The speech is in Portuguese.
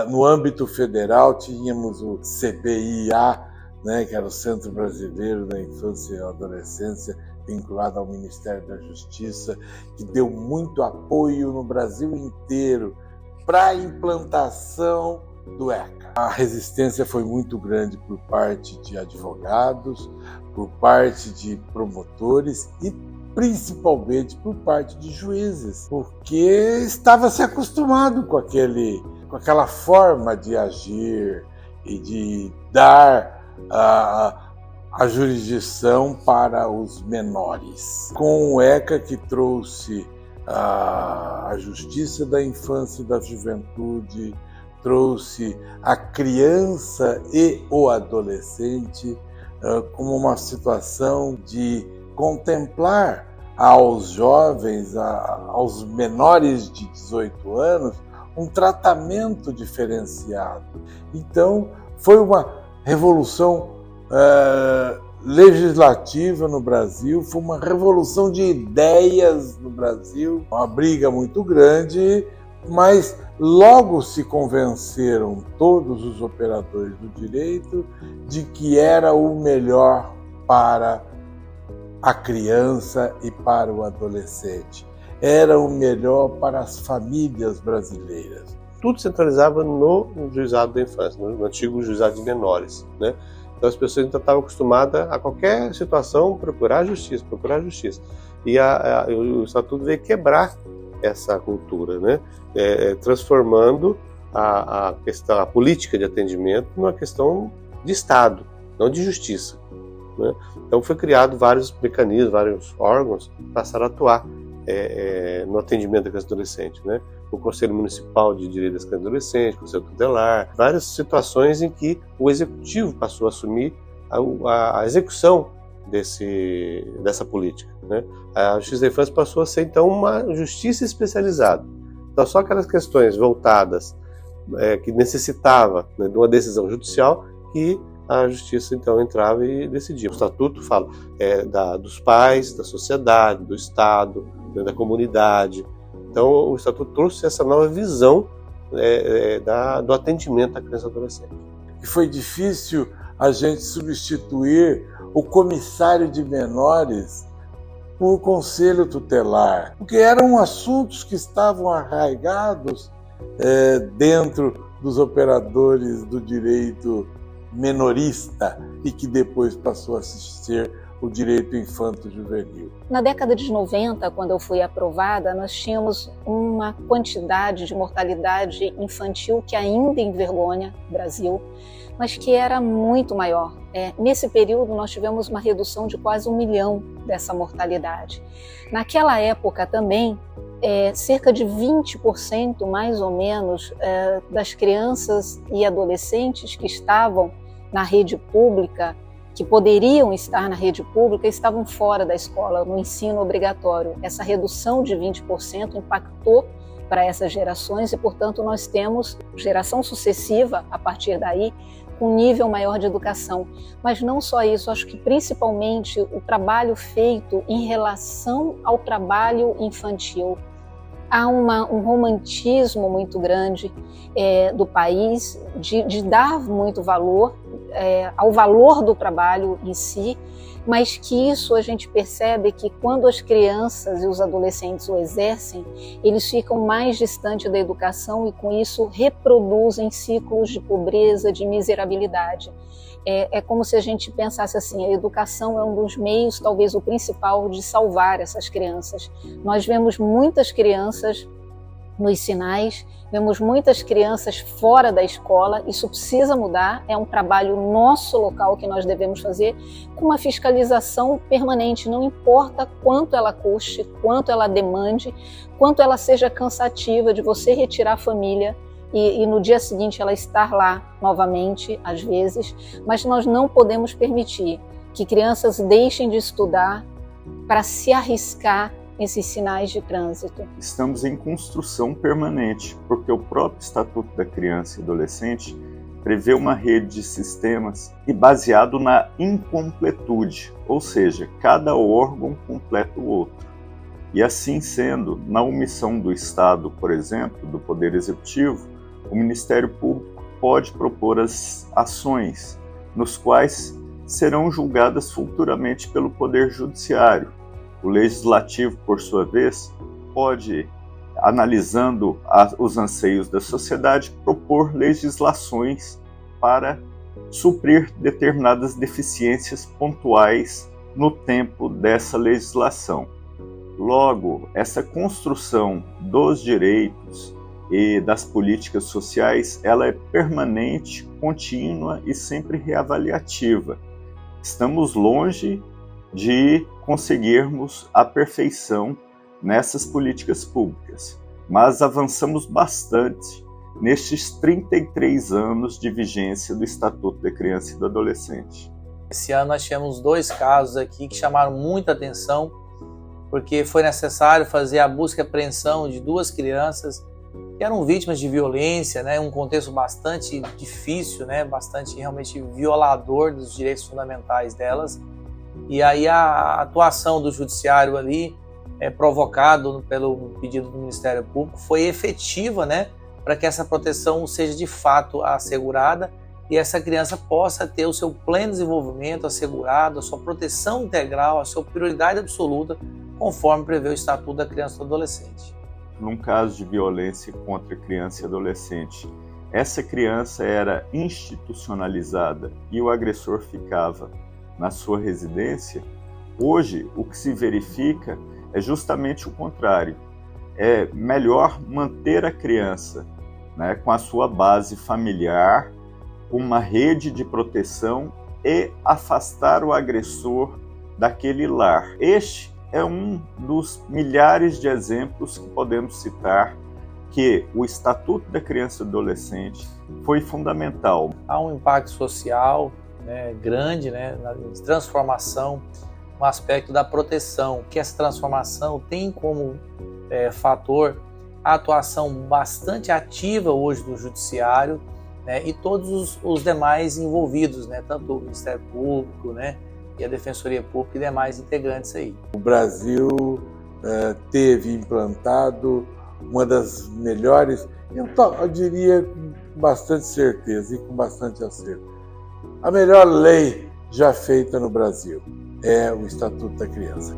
No âmbito federal, tínhamos o CBIA, né, que era o Centro Brasileiro da Infância e Adolescência, vinculado ao Ministério da Justiça, que deu muito apoio no Brasil inteiro para a implantação do ECA. A resistência foi muito grande por parte de advogados, por parte de promotores e principalmente por parte de juízes, porque estava se acostumado com aquela forma de agir e de dar a jurisdição para os menores. Com o ECA, que trouxe a justiça da infância e da juventude, trouxe a criança e o adolescente como uma situação de contemplar aos jovens, aos menores de 18 anos, um tratamento diferenciado. Então, foi uma revolução legislativa no Brasil, foi uma revolução de ideias no Brasil, uma briga muito grande, mas logo se convenceram todos os operadores do direito de que era o melhor para a criança e para o adolescente. Era o melhor para as famílias brasileiras. Tudo centralizava no juizado da infância, no antigo juizado de menores, né? Então as pessoas ainda estavam acostumadas a qualquer situação procurar a justiça. E o Estatuto veio quebrar essa cultura, né? Transformando a política de atendimento numa questão de Estado, não de justiça, né? Então foi criado vários mecanismos, vários órgãos que passaram a atuar no atendimento da criança e adolescente, né? O Conselho Municipal de Direito das Crianças e Adolescentes, o Conselho Tutelar, várias situações em que o Executivo passou a assumir a execução dessa política, né? A Justiça da Infância passou a ser, então, uma justiça especializada. Então, só aquelas questões voltadas, que necessitava, né, de uma decisão judicial, que a Justiça, então, entrava e decidia. O Estatuto fala dos pais, da sociedade, do Estado, né, da comunidade. Então, o Estatuto trouxe essa nova visão do atendimento à criança e adolescente. E foi difícil a gente substituir o comissário de menores por conselho tutelar, porque eram assuntos que estavam arraigados dentro dos operadores do direito menorista e que depois passou a ser o direito infanto-juvenil. Na década de 90, quando eu fui aprovada, nós tínhamos uma quantidade de mortalidade infantil que ainda envergonha o Brasil, mas que era muito maior. Nesse período, nós tivemos uma redução de quase 1 milhão dessa mortalidade. Naquela época também, cerca de 20% mais ou menos das crianças e adolescentes que estavam na rede pública, que poderiam estar na rede pública, estavam fora da escola, no ensino obrigatório. Essa redução de 20% impactou para essas gerações e, portanto, nós temos geração sucessiva, a partir daí, com um nível maior de educação. Mas não só isso, acho que principalmente o trabalho feito em relação ao trabalho infantil. Há um romantismo muito grande do país de dar muito valor ao valor do trabalho em si, mas que isso a gente percebe que quando as crianças e os adolescentes o exercem, eles ficam mais distantes da educação e com isso reproduzem ciclos de pobreza, de miserabilidade. É como se a gente pensasse assim, a educação é um dos meios, talvez o principal, de salvar essas crianças. Nós vemos muitas crianças nos sinais, vemos muitas crianças fora da escola, isso precisa mudar, é um trabalho nosso local que nós devemos fazer, com uma fiscalização permanente, não importa quanto ela custe, quanto ela demande, quanto ela seja cansativa de você retirar a família e no dia seguinte ela estar lá novamente, às vezes, mas nós não podemos permitir que crianças deixem de estudar para se arriscar esses sinais de trânsito. Estamos em construção permanente, porque o próprio Estatuto da Criança e Adolescente prevê uma rede de sistemas e baseado na incompletude, ou seja, cada órgão completa o outro. E assim sendo, na omissão do Estado, por exemplo, do Poder Executivo, o Ministério Público pode propor as ações, nos quais serão julgadas futuramente pelo Poder Judiciário. O Legislativo, por sua vez, pode, analisando os anseios da sociedade, propor legislações para suprir determinadas deficiências pontuais no tempo dessa legislação. Logo, essa construção dos direitos e das políticas sociais, ela é permanente, contínua e sempre reavaliativa. Estamos longe de conseguirmos a perfeição nessas políticas públicas, mas avançamos bastante nestes 33 anos de vigência do Estatuto da Criança e do Adolescente. Esse ano nós tivemos 2 casos aqui que chamaram muita atenção, porque foi necessário fazer a busca e apreensão de 2 crianças que eram vítimas de violência, né, um contexto bastante difícil, né, bastante realmente violador dos direitos fundamentais delas. E aí a atuação do judiciário ali, provocado pelo pedido do Ministério Público, foi efetiva, né, para que essa proteção seja de fato assegurada e essa criança possa ter o seu pleno desenvolvimento assegurado, a sua proteção integral, a sua prioridade absoluta, conforme prevê o Estatuto da Criança e do Adolescente. Num caso de violência contra criança e adolescente, essa criança era institucionalizada e o agressor ficava na sua residência. Hoje, o que se verifica é justamente o contrário. É melhor manter a criança, né, com a sua base familiar, com uma rede de proteção e afastar o agressor daquele lar. Este é um dos milhares de exemplos que podemos citar que o Estatuto da Criança e do Adolescente foi fundamental. Há um impacto social, né, grande, né, na transformação, no aspecto da proteção, que essa transformação tem como fator a atuação bastante ativa hoje do Judiciário, né, e todos os demais envolvidos, né, tanto o Ministério Público, né, e a Defensoria Pública e demais integrantes aí. O Brasil teve implantado uma das melhores, eu diria com bastante certeza e com bastante acerto, a melhor lei já feita no Brasil é o Estatuto da Criança.